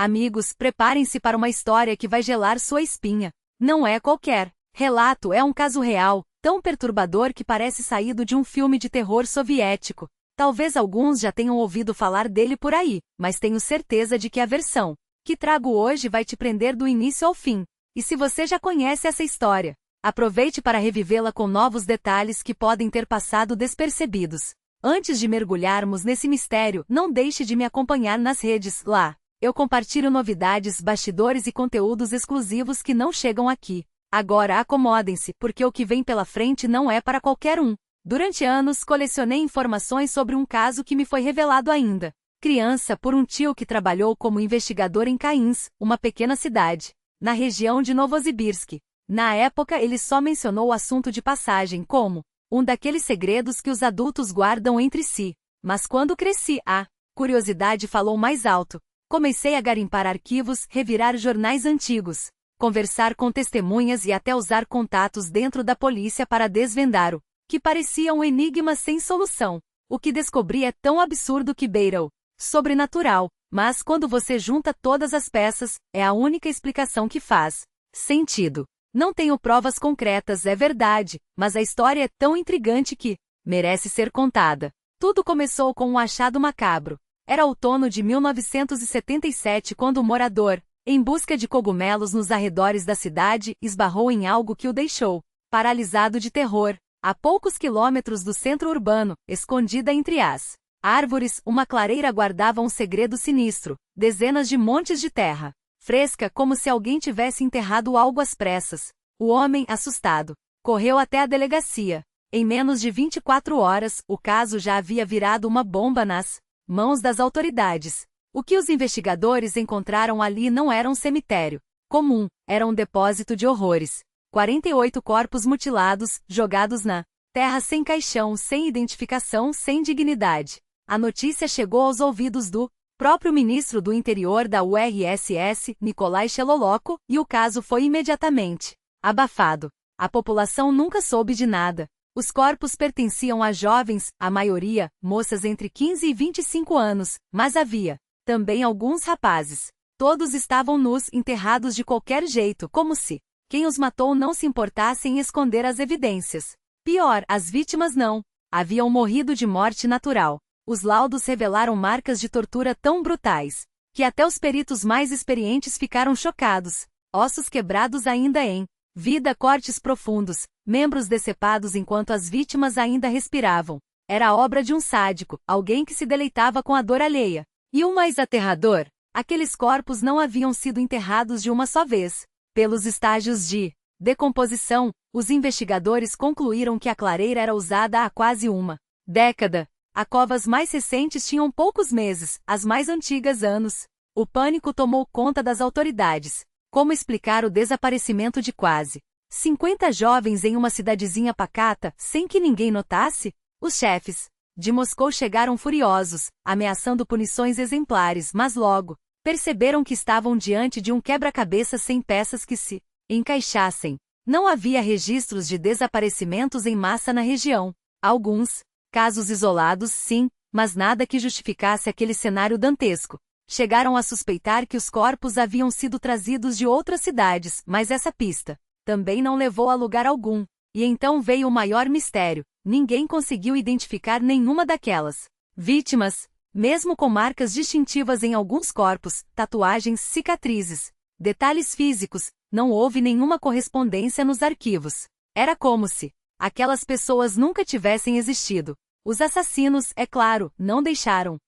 Amigos, preparem-se para uma história que vai gelar sua espinha. Não é qualquer relato, é um caso real, tão perturbador que parece saído de um filme de terror soviético. Talvez alguns já tenham ouvido falar dele por aí, mas tenho certeza de que a versão que trago hoje vai te prender do início ao fim. E se você já conhece essa história, aproveite para revivê-la com novos detalhes que podem ter passado despercebidos. Antes de mergulharmos nesse mistério, não deixe de me acompanhar nas redes. Lá eu compartilho novidades, bastidores e conteúdos exclusivos que não chegam aqui. Agora acomodem-se, porque o que vem pela frente não é para qualquer um. Durante anos, colecionei informações sobre um caso que me foi revelado ainda criança por um tio que trabalhou como investigador em Cains, uma pequena cidade na região de Novosibirsk. Na época ele só mencionou o assunto de passagem como um daqueles segredos que os adultos guardam entre si. Mas quando cresci, a curiosidade falou mais alto. Comecei a garimpar arquivos, revirar jornais antigos, conversar com testemunhas e até usar contatos dentro da polícia para desvendar o que parecia um enigma sem solução. O que descobri é tão absurdo que beira o sobrenatural, mas quando você junta todas as peças, é a única explicação que faz sentido. Não tenho provas concretas, é verdade, mas a história é tão intrigante que merece ser contada. Tudo começou com um achado macabro. Era outono de 1977 quando um morador, em busca de cogumelos nos arredores da cidade, esbarrou em algo que o deixou paralisado de terror. A poucos quilômetros do centro urbano, escondida entre as árvores, uma clareira guardava um segredo sinistro, dezenas de montes de terra fresca, como se alguém tivesse enterrado algo às pressas. O homem, assustado, correu até a delegacia. Em menos de 24 horas, o caso já havia virado uma bomba nas mãos das autoridades. O que os investigadores encontraram ali não era um cemitério comum, era um depósito de horrores. 48 corpos mutilados, jogados na terra sem caixão, sem identificação, sem dignidade. A notícia chegou aos ouvidos do próprio ministro do interior da URSS, Nikolai Sheloloko, e o caso foi imediatamente abafado. A população nunca soube de nada. Os corpos pertenciam a jovens, a maioria, moças entre 15 e 25 anos, mas havia também alguns rapazes. Todos estavam nus, enterrados de qualquer jeito, como se quem os matou não se importasse em esconder as evidências. Pior, as vítimas não haviam morrido de morte natural. Os laudos revelaram marcas de tortura tão brutais que até os peritos mais experientes ficaram chocados. Ossos quebrados ainda em vida, cortes profundos, membros decepados enquanto as vítimas ainda respiravam. Era obra de um sádico, alguém que se deleitava com a dor alheia. E o mais aterrador, aqueles corpos não haviam sido enterrados de uma só vez. Pelos estágios de decomposição, os investigadores concluíram que a clareira era usada há quase uma década. As covas mais recentes tinham poucos meses, as mais antigas anos. O pânico tomou conta das autoridades. Como explicar o desaparecimento de quase 50 jovens em uma cidadezinha pacata, sem que ninguém notasse? Os chefes de Moscou chegaram furiosos, ameaçando punições exemplares, mas logo perceberam que estavam diante de um quebra-cabeça sem peças que se encaixassem. Não havia registros de desaparecimentos em massa na região. Alguns casos isolados, sim, mas nada que justificasse aquele cenário dantesco. Chegaram a suspeitar que os corpos haviam sido trazidos de outras cidades, mas essa pista também não levou a lugar algum. E então veio o maior mistério: ninguém conseguiu identificar nenhuma daquelas vítimas, mesmo com marcas distintivas em alguns corpos, tatuagens, cicatrizes, detalhes físicos. Não houve nenhuma correspondência nos arquivos. Era como se aquelas pessoas nunca tivessem existido. Os assassinos, é claro, não deixaram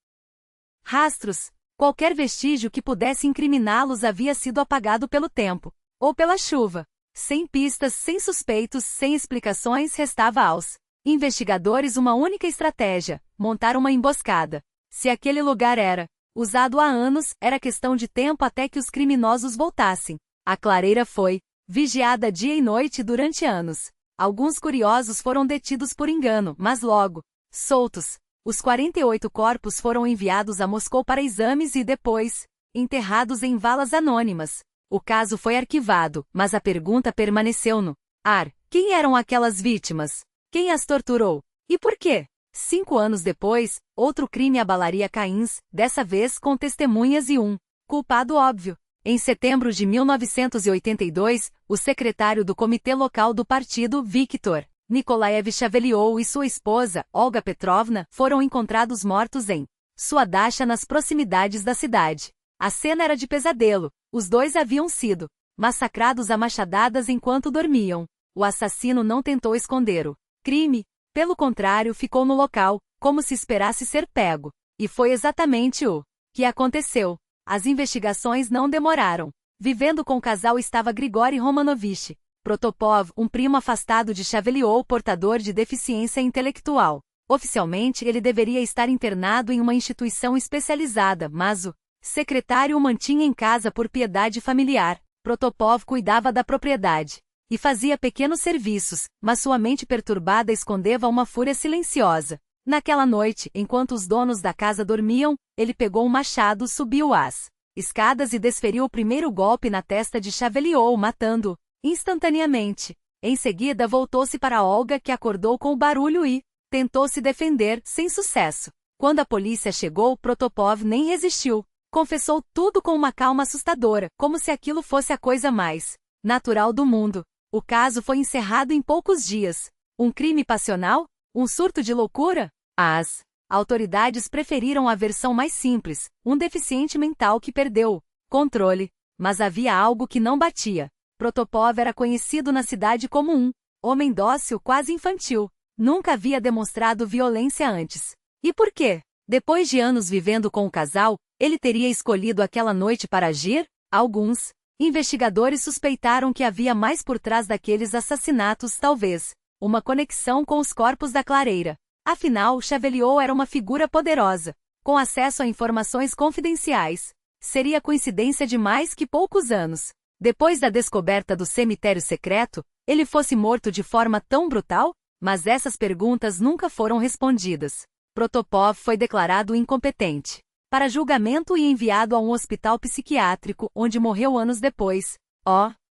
rastros. Qualquer vestígio que pudesse incriminá-los havia sido apagado pelo tempo, ou pela chuva. Sem pistas, sem suspeitos, sem explicações, restava aos investigadores uma única estratégia: montar uma emboscada. Se aquele lugar era usado há anos, era questão de tempo até que os criminosos voltassem. A clareira foi vigiada dia e noite durante anos. Alguns curiosos foram detidos por engano, mas logo soltos. Os 48 corpos foram enviados a Moscou para exames e depois enterrados em valas anônimas. O caso foi arquivado, mas a pergunta permaneceu no ar: quem eram aquelas vítimas? Quem as torturou? E por quê? 5 anos depois, outro crime abalaria Cains, dessa vez com testemunhas e um Culpado óbvio. Em setembro de 1982, o secretário do comitê local do partido, Viktor Nikolaevich Chaveliou, e sua esposa, Olga Petrovna, foram encontrados mortos em sua dacha nas proximidades da cidade. A cena era de pesadelo. Os dois haviam sido massacrados a machadadas enquanto dormiam. O assassino não tentou esconder o crime. Pelo contrário, ficou no local, como se esperasse ser pego. E foi exatamente o que aconteceu. As investigações não demoraram. Vivendo com o casal estava Grigori Romanovich Protopov, um primo afastado de Chaveliou, portador de deficiência intelectual. Oficialmente, ele deveria estar internado em uma instituição especializada, mas o secretário o mantinha em casa por piedade familiar. Protopov cuidava da propriedade e fazia pequenos serviços, mas sua mente perturbada escondeva uma fúria silenciosa. Naquela noite, enquanto os donos da casa dormiam, ele pegou um machado, subiu as escadas e desferiu o primeiro golpe na testa de Chaveliou, matando-o instantaneamente. Em seguida, voltou-se para Olga, que acordou com o barulho e tentou se defender, sem sucesso. Quando a polícia chegou, Protopov nem resistiu. Confessou tudo com uma calma assustadora, como se aquilo fosse a coisa mais natural do mundo. O caso foi encerrado em poucos dias. Um crime passional? Um surto de loucura? As autoridades preferiram a versão mais simples, um deficiente mental que perdeu o controle. Mas havia algo que não batia. Protopov era conhecido na cidade como um homem dócil, quase infantil. Nunca havia demonstrado violência antes. E por quê? Depois de anos vivendo com o casal, ele teria escolhido aquela noite para agir? Alguns investigadores suspeitaram que havia mais por trás daqueles assassinatos, talvez uma conexão com os corpos da clareira. Afinal, Chaveliou era uma figura poderosa, com acesso a informações confidenciais. Seria coincidência demais que poucos anos depois da descoberta do cemitério secreto, ele fosse morto de forma tão brutal? Mas essas perguntas nunca foram respondidas. Protopov foi declarado incompetente para julgamento e enviado a um hospital psiquiátrico, onde morreu anos depois.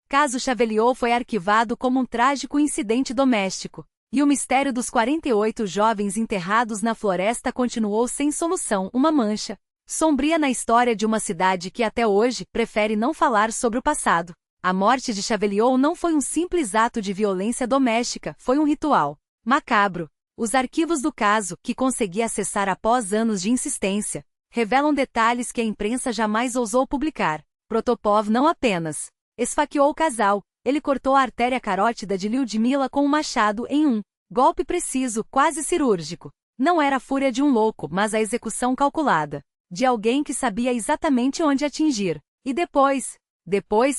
Caso Chaveliou foi arquivado como um trágico incidente doméstico, e o mistério dos 48 jovens enterrados na floresta continuou sem solução, uma mancha sombria na história de uma cidade que até hoje prefere não falar sobre o passado. A morte de Chaveliou não foi um simples ato de violência doméstica, foi um ritual macabro. Os arquivos do caso, que consegui acessar após anos de insistência, revelam detalhes que a imprensa jamais ousou publicar. Protopov não apenas esfaqueou o casal, ele cortou a artéria carótida de Lyudmila com um machado em um golpe preciso, quase cirúrgico. Não era a fúria de um louco, mas a execução calculada de alguém que sabia exatamente onde atingir. E depois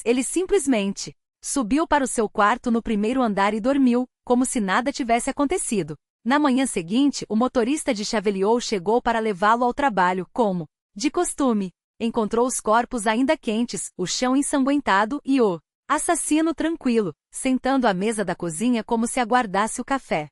ele simplesmente subiu para o seu quarto no primeiro andar e dormiu, como se nada tivesse acontecido. Na manhã seguinte, o motorista de Chaveliou chegou para levá-lo ao trabalho, como de costume. Encontrou os corpos ainda quentes, o chão ensanguentado e o assassino tranquilo, sentando à mesa da cozinha como se aguardasse o café.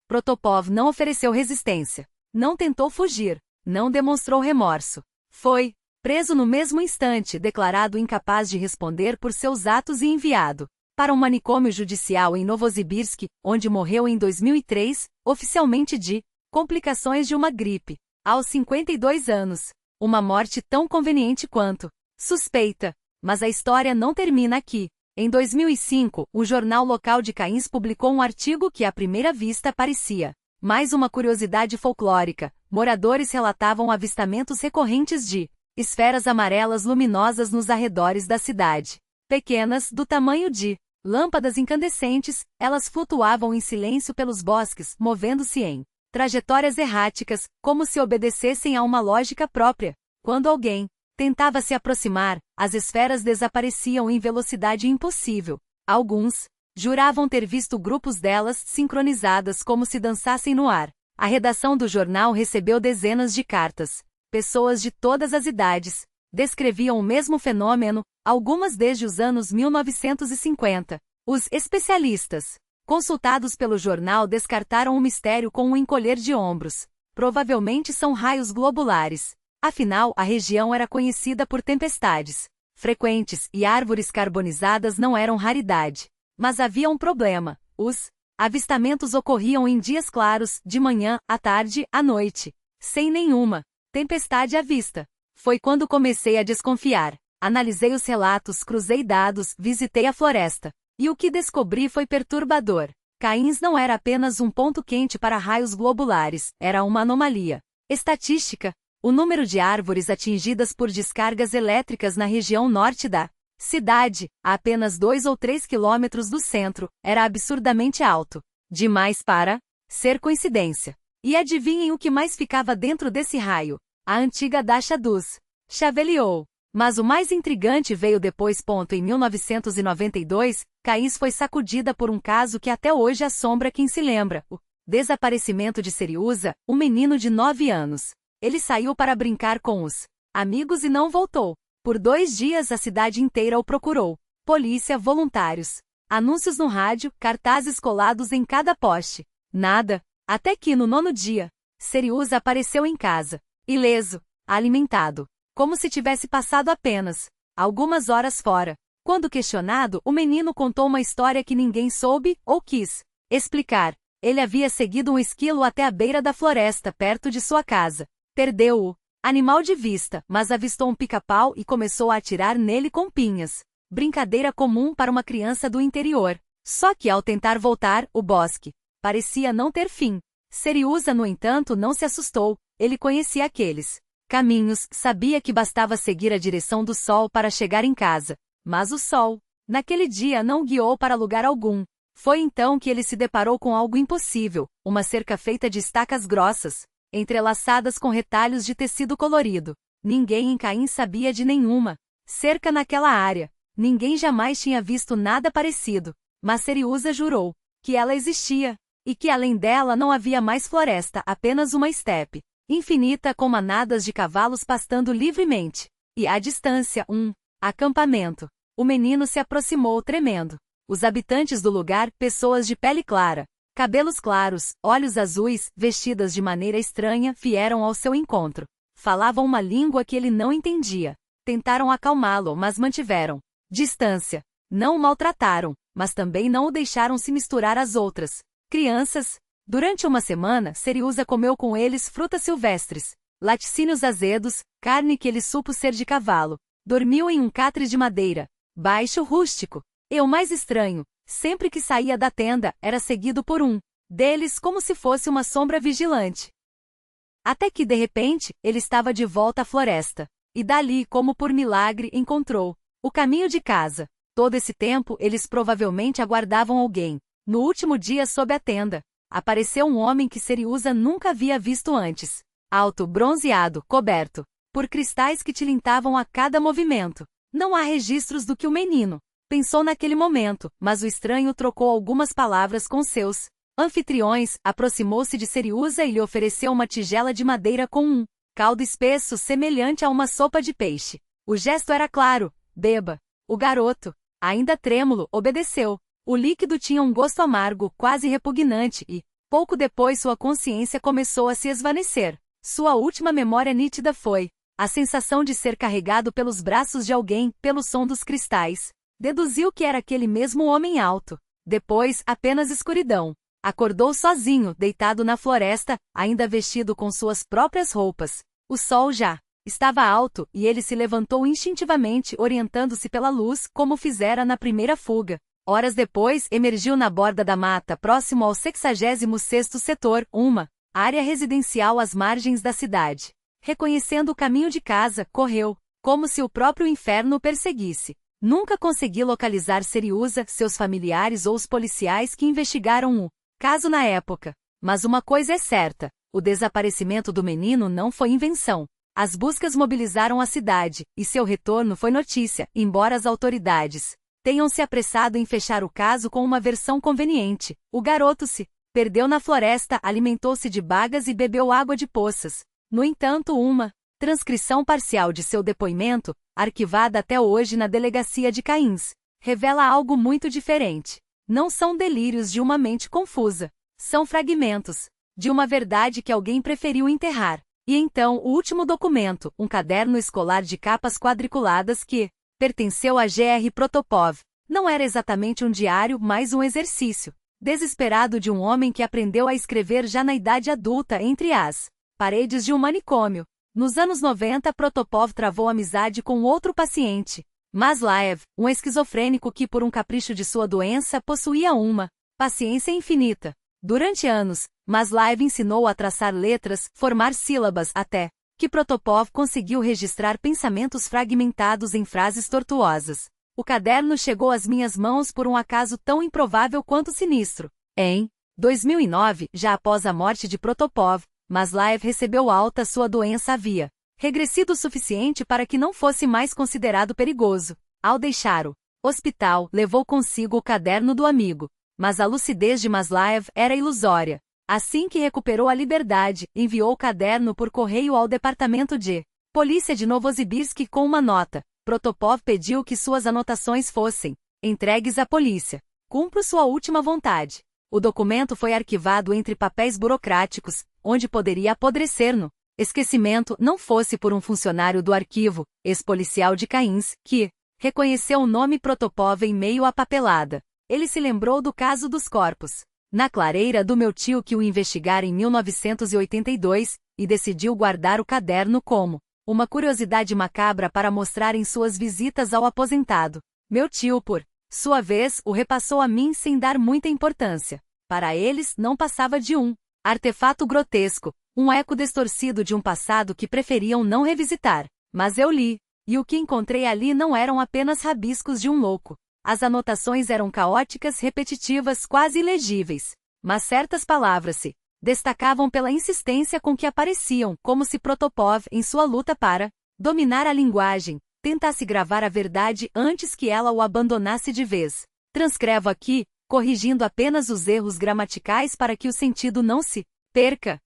Protopov não ofereceu resistência. Não tentou fugir. Não demonstrou remorso. Foi preso no mesmo instante, declarado incapaz de responder por seus atos e enviado para um manicômio judicial em Novosibirsk, onde morreu em 2003, oficialmente de complicações de uma gripe, aos 52 anos. Uma morte tão conveniente quanto suspeita. Mas a história não termina aqui. Em 2005, o jornal local de Cairns publicou um artigo que à primeira vista parecia mais uma curiosidade folclórica. Moradores relatavam avistamentos recorrentes de esferas amarelas luminosas nos arredores da cidade. Pequenas, do tamanho de lâmpadas incandescentes, elas flutuavam em silêncio pelos bosques, movendo-se em trajetórias erráticas, como se obedecessem a uma lógica própria. Quando alguém tentava se aproximar, as esferas desapareciam em velocidade impossível. Alguns juravam ter visto grupos delas sincronizadas como se dançassem no ar. A redação do jornal recebeu dezenas de cartas. Pessoas de todas as idades descreviam o mesmo fenômeno, algumas desde os anos 1950. Os especialistas consultados pelo jornal descartaram o mistério com um encolher de ombros. Provavelmente são raios globulares. Afinal, a região era conhecida por tempestades frequentes e árvores carbonizadas não eram raridade. Mas havia um problema. Os avistamentos ocorriam em dias claros, de manhã, à tarde, à noite, sem nenhuma tempestade à vista. Foi quando comecei a desconfiar. Analisei os relatos, cruzei dados, visitei a floresta. E o que descobri foi perturbador. Cairns não era apenas um ponto quente para raios globulares, era uma anomalia. Estatística: o número de árvores atingidas por descargas elétricas na região norte da cidade, a apenas 2 ou 3 quilômetros do centro, era absurdamente alto. Demais para ser coincidência. E adivinhem o que mais ficava dentro desse raio? A antiga dacha dos Chavelier. Mas o mais intrigante veio depois. Em 1992, Cairns foi sacudida por um caso que até hoje assombra quem se lembra: o desaparecimento de Seriusa, um menino de 9 anos. Ele saiu para brincar com os amigos e não voltou. Por 2 dias a cidade inteira o procurou. Polícia, voluntários, anúncios no rádio, cartazes colados em cada poste. Nada. Até que no 9º dia, Seriusa apareceu em casa, ileso, alimentado, como se tivesse passado apenas algumas horas fora. Quando questionado, o menino contou uma história que ninguém soube ou quis explicar. Ele havia seguido um esquilo até a beira da floresta perto de sua casa. Perdeu o animal de vista, mas avistou um pica-pau e começou a atirar nele com pinhas. Brincadeira comum para uma criança do interior. Só que ao tentar voltar, o bosque parecia não ter fim. Seriusa, no entanto, não se assustou. Ele conhecia aqueles caminhos, sabia que bastava seguir a direção do sol para chegar em casa. Mas o sol, naquele dia, não o guiou para lugar algum. Foi então que ele se deparou com algo impossível: uma cerca feita de estacas grossas, entrelaçadas com retalhos de tecido colorido. Ninguém em Cairns sabia de nenhuma cerca naquela área. Ninguém jamais tinha visto nada parecido. Mas Seriusa jurou que ela existia, e que além dela não havia mais floresta, apenas uma estepe infinita com manadas de cavalos pastando livremente. E à distância, um acampamento. O menino se aproximou tremendo. Os habitantes do lugar, pessoas de pele clara, cabelos claros, olhos azuis, vestidas de maneira estranha, vieram ao seu encontro. Falavam uma língua que ele não entendia. Tentaram acalmá-lo, mas mantiveram distância. Não o maltrataram, mas também não o deixaram se misturar às outras crianças. Durante uma semana, Seriusa comeu com eles frutas silvestres, laticínios azedos, carne que ele supo ser de cavalo. Dormiu em um catre de madeira, baixo, rústico. E o mais estranho, sempre que saía da tenda, era seguido por um deles como se fosse uma sombra vigilante. Até que, de repente, ele estava de volta à floresta. E dali, como por milagre, encontrou o caminho de casa. Todo esse tempo, eles provavelmente aguardavam alguém. No último dia, sob a tenda, apareceu um homem que Seriusa nunca havia visto antes. Alto, bronzeado, coberto por cristais que tilintavam a cada movimento. Não há registros do que o menino pensou naquele momento, mas o estranho trocou algumas palavras com seus anfitriões, aproximou-se de Seriusa e lhe ofereceu uma tigela de madeira com um caldo espesso semelhante a uma sopa de peixe. O gesto era claro: beba. O garoto, ainda trêmulo, obedeceu. O líquido tinha um gosto amargo, quase repugnante, e, pouco depois, sua consciência começou a se esvanecer. Sua última memória nítida foi a sensação de ser carregado pelos braços de alguém, pelo som dos cristais. Deduziu que era aquele mesmo homem alto. Depois, apenas escuridão. Acordou sozinho, deitado na floresta, ainda vestido com suas próprias roupas. O sol já estava alto, e ele se levantou instintivamente, orientando-se pela luz, como fizera na primeira fuga. Horas depois, emergiu na borda da mata, próximo ao 66º setor, uma área residencial às margens da cidade. Reconhecendo o caminho de casa, correu, como se o próprio inferno o perseguisse. Nunca consegui localizar Seriusa, seus familiares ou os policiais que investigaram o caso na época. Mas uma coisa é certa: o desaparecimento do menino não foi invenção. As buscas mobilizaram a cidade, e seu retorno foi notícia, embora as autoridades tenham se apressado em fechar o caso com uma versão conveniente. O garoto se perdeu na floresta, alimentou-se de bagas e bebeu água de poças. No entanto, uma transcrição parcial de seu depoimento, arquivada até hoje na delegacia de Cairns, revela algo muito diferente. Não são delírios de uma mente confusa. São fragmentos de uma verdade que alguém preferiu enterrar. E então, o último documento, um caderno escolar de capas quadriculadas que pertenceu a G.R. Protopov. Não era exatamente um diário, mas um exercício desesperado de um homem que aprendeu a escrever já na idade adulta entre as paredes de um manicômio. Nos anos 90, Protopov travou amizade com outro paciente, Maslaev, um esquizofrênico que por um capricho de sua doença possuía uma paciência infinita. Durante anos, Maslaev ensinou a traçar letras, formar sílabas até que Protopov conseguiu registrar pensamentos fragmentados em frases tortuosas. O caderno chegou às minhas mãos por um acaso tão improvável quanto sinistro. Em 2009, já após a morte de Protopov, Maslaev recebeu alta, sua doença havia regressido o suficiente para que não fosse mais considerado perigoso. Ao deixar o hospital, levou consigo o caderno do amigo, mas a lucidez de Maslaev era ilusória. Assim que recuperou a liberdade, enviou o caderno por correio ao departamento de polícia de Novosibirsk com uma nota. Protopov pediu que suas anotações fossem entregues à polícia. Cumpro sua última vontade. O documento foi arquivado entre papéis burocráticos, onde poderia apodrecer no esquecimento, não fosse por um funcionário do arquivo, ex-policial de Cairns, que reconheceu o nome Protopov em meio à papelada. Ele se lembrou do caso dos corpos na clareira do meu tio que o investigara em 1982, e decidiu guardar o caderno como uma curiosidade macabra para mostrar em suas visitas ao aposentado. Meu tio, por sua vez, o repassou a mim sem dar muita importância. Para eles, não passava de um artefato grotesco, um eco distorcido de um passado que preferiam não revisitar. Mas eu li, e o que encontrei ali não eram apenas rabiscos de um louco. As anotações eram caóticas, repetitivas, quase ilegíveis. Mas certas palavras se destacavam pela insistência com que apareciam, como se Protopov, em sua luta para dominar a linguagem, tentasse gravar a verdade antes que ela o abandonasse de vez. Transcrevo aqui, corrigindo apenas os erros gramaticais para que o sentido não se perca.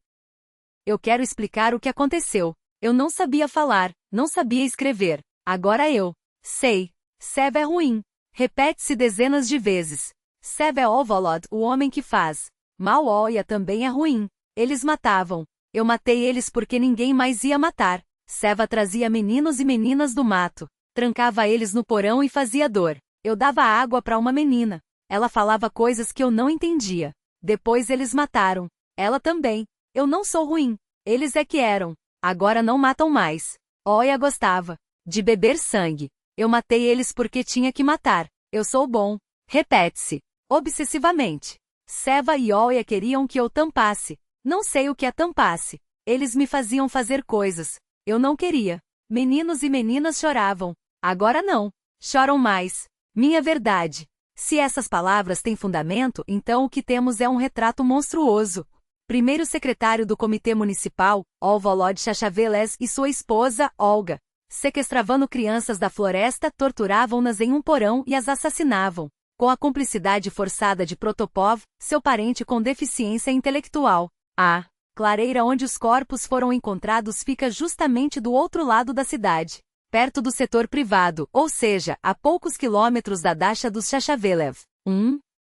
Eu quero explicar o que aconteceu. Eu não sabia falar, não sabia escrever. Agora eu sei. Sev é ruim. Repete-se dezenas de vezes. Sev é Ovolod, o homem que faz. Mal-Olha também é ruim. Eles matavam. Eu matei eles porque ninguém mais ia matar. Seva trazia meninos e meninas do mato. Trancava eles no porão e fazia dor. Eu dava água para uma menina. Ela falava coisas que eu não entendia. Depois eles mataram. Ela também. Eu não sou ruim. Eles é que eram. Agora não matam mais. Oia gostava de beber sangue. Eu matei eles porque tinha que matar. Eu sou bom. Repete-se obsessivamente. Seva e Oia queriam que eu tampasse. Não sei o que é tampasse. Eles me faziam fazer coisas. Eu não queria. Meninos e meninas choravam. Agora não. Choram mais. Minha verdade. Se essas palavras têm fundamento, então o que temos é um retrato monstruoso. Primeiro secretário do Comitê Municipal, Volod Chachaveles, e sua esposa, Olga, sequestravando crianças da floresta, torturavam-nas em um porão e as assassinavam. Com a cumplicidade forçada de Protopov, seu parente com deficiência intelectual. A clareira onde os corpos foram encontrados fica justamente do outro lado da cidade, perto do setor privado, ou seja, a poucos quilômetros da dacha dos Chachavelev.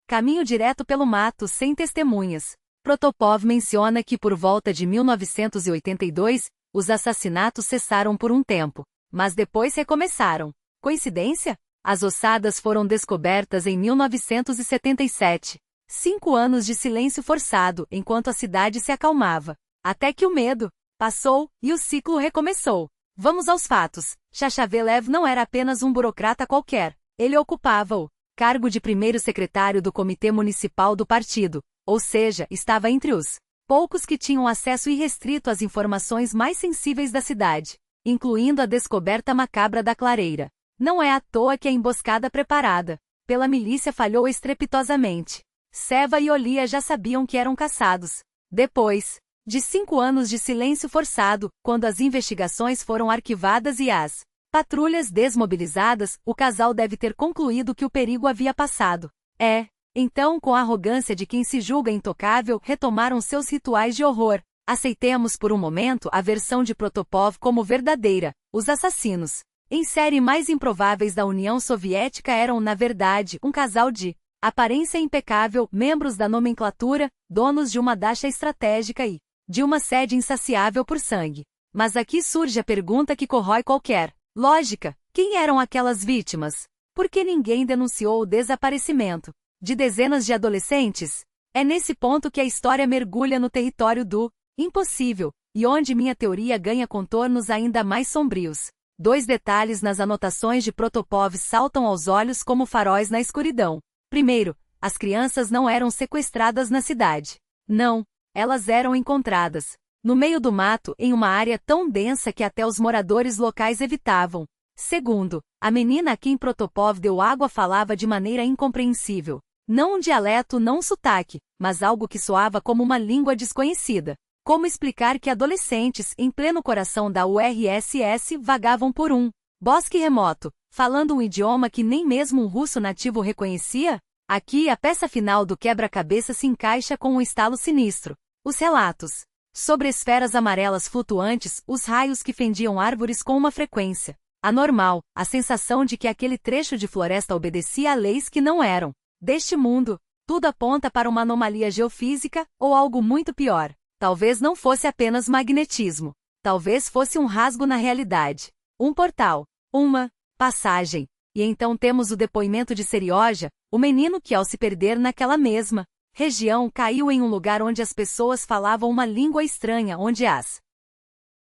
Caminho direto pelo mato, sem testemunhas. Protopov menciona que por volta de 1982, os assassinatos cessaram por um tempo, mas depois recomeçaram. Coincidência? As ossadas foram descobertas em 1977. 5 anos de silêncio forçado enquanto a cidade se acalmava. Até que o medo passou e o ciclo recomeçou. Vamos aos fatos. Chachavelev não era apenas um burocrata qualquer. Ele ocupava o cargo de primeiro secretário do Comitê Municipal do partido, ou seja, estava entre os poucos que tinham acesso irrestrito às informações mais sensíveis da cidade, incluindo a descoberta macabra da clareira. Não é à toa que a emboscada preparada pela milícia falhou estrepitosamente. Seva e Olia já sabiam que eram caçados. Depois de 5 anos de silêncio forçado, quando as investigações foram arquivadas e as patrulhas desmobilizadas, o casal deve ter concluído que o perigo havia passado. Então, com a arrogância de quem se julga intocável, retomaram seus rituais de horror. Aceitemos por um momento a versão de Protopov como verdadeira. Os assassinos em série mais improváveis da União Soviética eram, na verdade, um casal de aparência impecável, membros da nomenclatura, donos de uma dacha estratégica e de uma sede insaciável por sangue. Mas aqui surge a pergunta que corrói qualquer lógica. Quem eram aquelas vítimas? Por que ninguém denunciou o desaparecimento de dezenas de adolescentes? É nesse ponto que a história mergulha no território do impossível. E onde minha teoria ganha contornos ainda mais sombrios. 2 detalhes nas anotações de Protopov saltam aos olhos como faróis na escuridão. Primeiro, as crianças não eram sequestradas na cidade. Não, elas eram encontradas no meio do mato, em uma área tão densa que até os moradores locais evitavam. Segundo, a menina a quem Protopov deu água falava de maneira incompreensível. Não um dialeto, não um sotaque, mas algo que soava como uma língua desconhecida. Como explicar que adolescentes, em pleno coração da URSS, vagavam por um bosque remoto, falando um idioma que nem mesmo um russo nativo reconhecia? Aqui a peça final do quebra-cabeça se encaixa com um estalo sinistro. Os relatos sobre esferas amarelas flutuantes, os raios que fendiam árvores com uma frequência anormal, a sensação de que aquele trecho de floresta obedecia a leis que não eram deste mundo, tudo aponta para uma anomalia geofísica ou algo muito pior. Talvez não fosse apenas magnetismo. Talvez fosse um rasgo na realidade. Um portal. Uma passagem. E então temos o depoimento de Serioja, o menino que ao se perder naquela mesma região caiu em um lugar onde as pessoas falavam uma língua estranha, onde as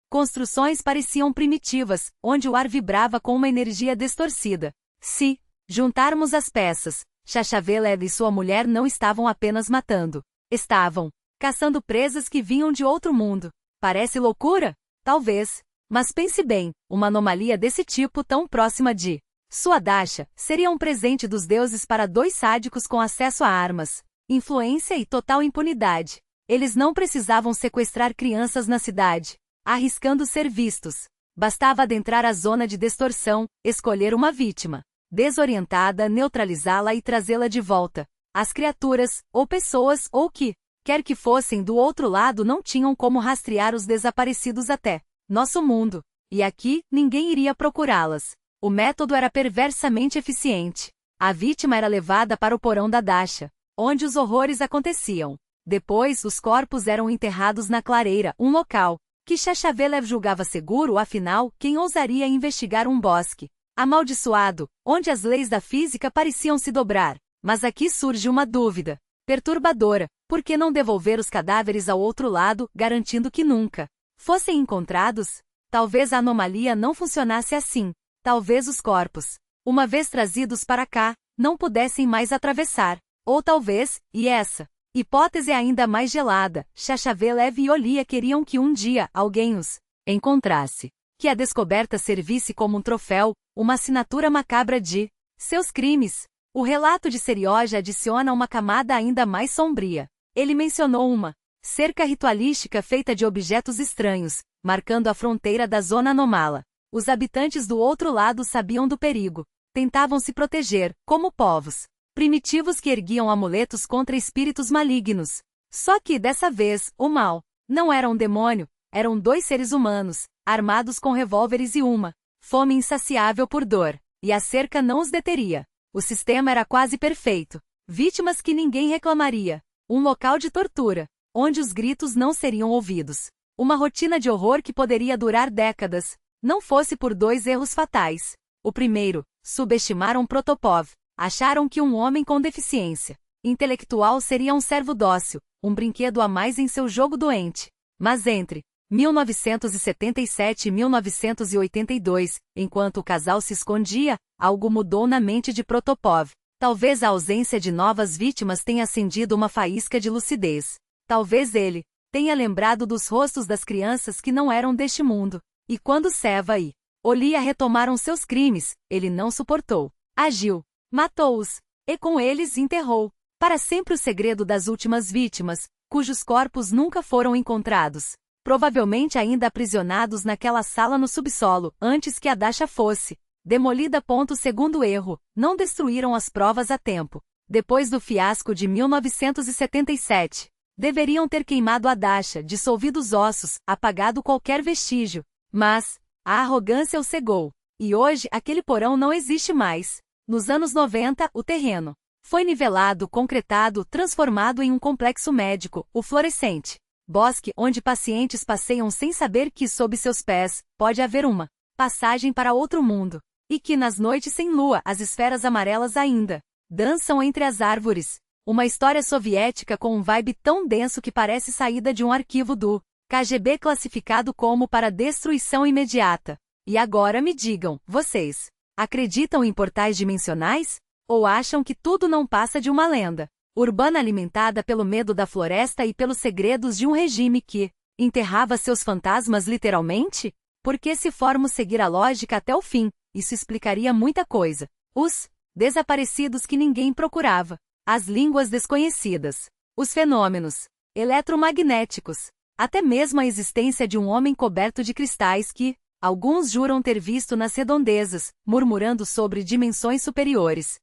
construções pareciam primitivas, onde o ar vibrava com uma energia distorcida. Se juntarmos as peças, Chachavelev e sua mulher não estavam apenas matando. Estavam caçando presas que vinham de outro mundo. Parece loucura? Talvez. Mas pense bem, uma anomalia desse tipo tão próxima de sua Dasha seria um presente dos deuses para 2 sádicos com acesso a armas, influência e total impunidade. Eles não precisavam sequestrar crianças na cidade, arriscando ser vistos. Bastava adentrar a zona de distorção, escolher uma vítima desorientada, neutralizá-la e trazê-la de volta. As criaturas, ou pessoas, ou que quer que fossem do outro lado não tinham como rastrear os desaparecidos até nosso mundo. E aqui, ninguém iria procurá-las. O método era perversamente eficiente. A vítima era levada para o porão da Dasha, onde os horrores aconteciam. Depois, os corpos eram enterrados na clareira, um local que Chachavelev julgava seguro, afinal, quem ousaria investigar um bosque amaldiçoado, onde as leis da física pareciam se dobrar? Mas aqui surge uma dúvida perturbadora. Por que não devolver os cadáveres ao outro lado, garantindo que nunca fossem encontrados? Talvez a anomalia não funcionasse assim. Talvez os corpos, uma vez trazidos para cá, não pudessem mais atravessar. Ou talvez, e essa hipótese é ainda mais gelada, Chachavelev e Olia queriam que um dia alguém os encontrasse. Que a descoberta servisse como um troféu, uma assinatura macabra de seus crimes. O relato de Serioja adiciona uma camada ainda mais sombria. Ele mencionou uma cerca ritualística feita de objetos estranhos, marcando a fronteira da zona anômala. Os habitantes do outro lado sabiam do perigo. Tentavam se proteger, como povos primitivos que erguiam amuletos contra espíritos malignos. Só que, dessa vez, o mal não era um demônio, eram 2 seres humanos, armados com revólveres e uma fome insaciável por dor. E a cerca não os deteria. O sistema era quase perfeito. Vítimas que ninguém reclamaria. Um local de tortura, onde os gritos não seriam ouvidos. Uma rotina de horror que poderia durar décadas, não fosse por 2 erros fatais. O primeiro, subestimaram Protopov. Acharam que um homem com deficiência intelectual seria um servo dócil, um brinquedo a mais em seu jogo doente. Mas entre 1977 e 1982, enquanto o casal se escondia, algo mudou na mente de Protopov. Talvez a ausência de novas vítimas tenha acendido uma faísca de lucidez. Talvez ele tenha lembrado dos rostos das crianças que não eram deste mundo. E quando Seva e Olia retomaram seus crimes, ele não suportou. Agiu. Matou-os. E com eles enterrou para sempre o segredo das últimas vítimas, cujos corpos nunca foram encontrados. Provavelmente ainda aprisionados naquela sala no subsolo, antes que a Dasha fosse demolida. Segundo erro, não destruíram as provas a tempo. Depois do fiasco de 1977, deveriam ter queimado a Dasha, dissolvido os ossos, apagado qualquer vestígio. Mas a arrogância o cegou. E hoje aquele porão não existe mais. Nos anos 90, o terreno foi nivelado, concretado, transformado em um complexo médico, o Florescente Bosque, onde pacientes passeiam sem saber que sob seus pés pode haver uma passagem para outro mundo. E que nas noites sem lua as esferas amarelas ainda dançam entre as árvores. Uma história soviética com um vibe tão denso que parece saída de um arquivo do KGB classificado como para destruição imediata. E agora me digam, vocês acreditam em portais dimensionais? Ou acham que tudo não passa de uma lenda urbana alimentada pelo medo da floresta e pelos segredos de um regime que enterrava seus fantasmas literalmente? Porque se formos seguir a lógica até o fim, isso explicaria muita coisa. Os desaparecidos que ninguém procurava, as línguas desconhecidas, os fenômenos eletromagnéticos, até mesmo a existência de um homem coberto de cristais que alguns juram ter visto nas redondezas, murmurando sobre dimensões superiores.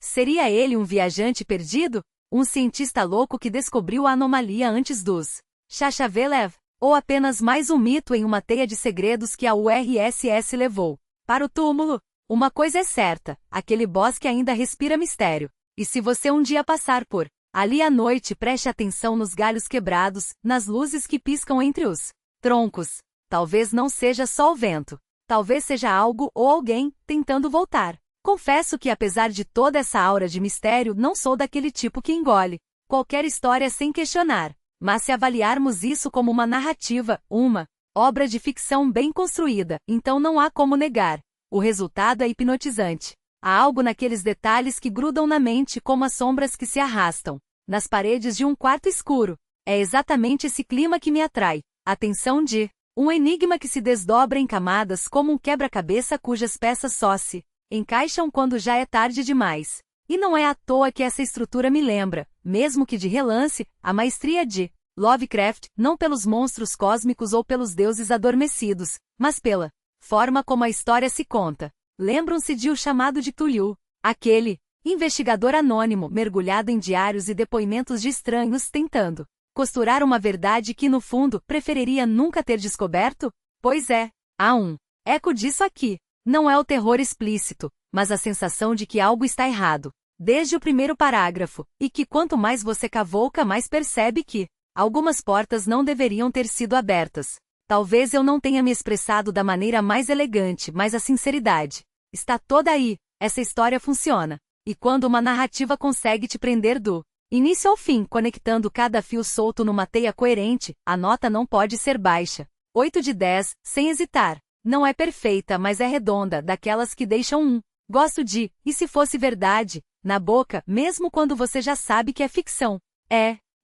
Seria ele um viajante perdido? Um cientista louco que descobriu a anomalia antes dos Chachavelev? Ou apenas mais um mito em uma teia de segredos que a URSS levou para o túmulo? Uma coisa é certa, aquele bosque ainda respira mistério. E se você um dia passar por ali à noite, preste atenção nos galhos quebrados, nas luzes que piscam entre os troncos. Talvez não seja só o vento. Talvez seja algo ou alguém tentando voltar. Confesso que apesar de toda essa aura de mistério, não sou daquele tipo que engole qualquer história sem questionar. Mas se avaliarmos isso como uma narrativa, uma obra de ficção bem construída, então não há como negar. O resultado é hipnotizante. Há algo naqueles detalhes que grudam na mente como as sombras que se arrastam nas paredes de um quarto escuro. É exatamente esse clima que me atrai. A tensão de um enigma que se desdobra em camadas como um quebra-cabeça cujas peças só se encaixam quando já é tarde demais. E não é à toa que essa estrutura me lembra, mesmo que de relance, a maestria de Lovecraft, não pelos monstros cósmicos ou pelos deuses adormecidos, mas pela forma como a história se conta. Lembram-se de O Chamado de Cthulhu, aquele investigador anônimo mergulhado em diários e depoimentos de estranhos tentando costurar uma verdade que no fundo preferiria nunca ter descoberto? Pois é, há um eco disso aqui. Não é o terror explícito, mas a sensação de que algo está errado, desde o primeiro parágrafo, e que quanto mais você cavouca, mais percebe que algumas portas não deveriam ter sido abertas. Talvez eu não tenha me expressado da maneira mais elegante, mas a sinceridade está toda aí. Essa história funciona. E quando uma narrativa consegue te prender do início ao fim, conectando cada fio solto numa teia coerente, a nota não pode ser baixa. 8 de 10, sem hesitar. Não é perfeita, mas é redonda, daquelas que deixam um gosto de, e se fosse verdade, na boca, mesmo quando você já sabe que é ficção.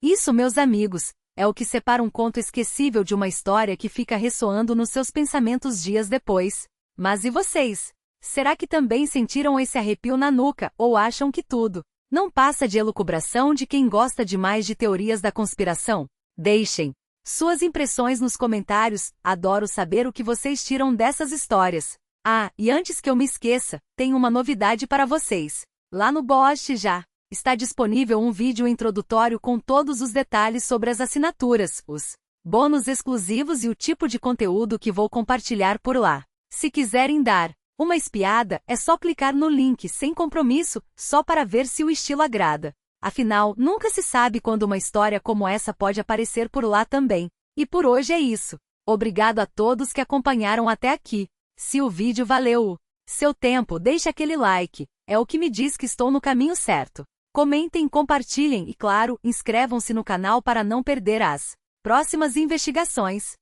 Isso, meus amigos, é o que separa um conto esquecível de uma história que fica ressoando nos seus pensamentos dias depois. Mas e vocês? Será que também sentiram esse arrepio na nuca, ou acham que tudo não passa de elucubração de quem gosta demais de teorias da conspiração? Deixem suas impressões nos comentários, adoro saber o que vocês tiram dessas histórias. Ah, e antes que eu me esqueça, tenho uma novidade para vocês. Lá no Bosch já está disponível um vídeo introdutório com todos os detalhes sobre as assinaturas, os bônus exclusivos e o tipo de conteúdo que vou compartilhar por lá. Se quiserem dar uma espiada, é só clicar no link sem compromisso, só para ver se o estilo agrada. Afinal, nunca se sabe quando uma história como essa pode aparecer por lá também. E por hoje é isso. Obrigado a todos que acompanharam até aqui. Se o vídeo valeu o seu tempo, deixe aquele like. É o que me diz que estou no caminho certo. Comentem, compartilhem e, claro, inscrevam-se no canal para não perder as próximas investigações.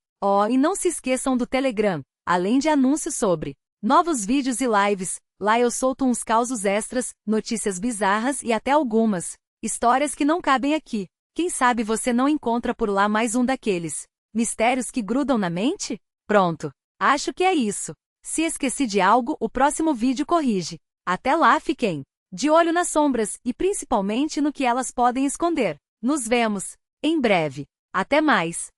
E não se esqueçam do Telegram, além de anúncios sobre novos vídeos e lives. Lá eu solto uns causos extras, notícias bizarras e até algumas histórias que não cabem aqui. Quem sabe você não encontra por lá mais um daqueles mistérios que grudam na mente? Pronto. Acho que é isso. Se esqueci de algo, o próximo vídeo corrige. Até lá, fiquem de olho nas sombras e principalmente no que elas podem esconder. Nos vemos em breve. Até mais.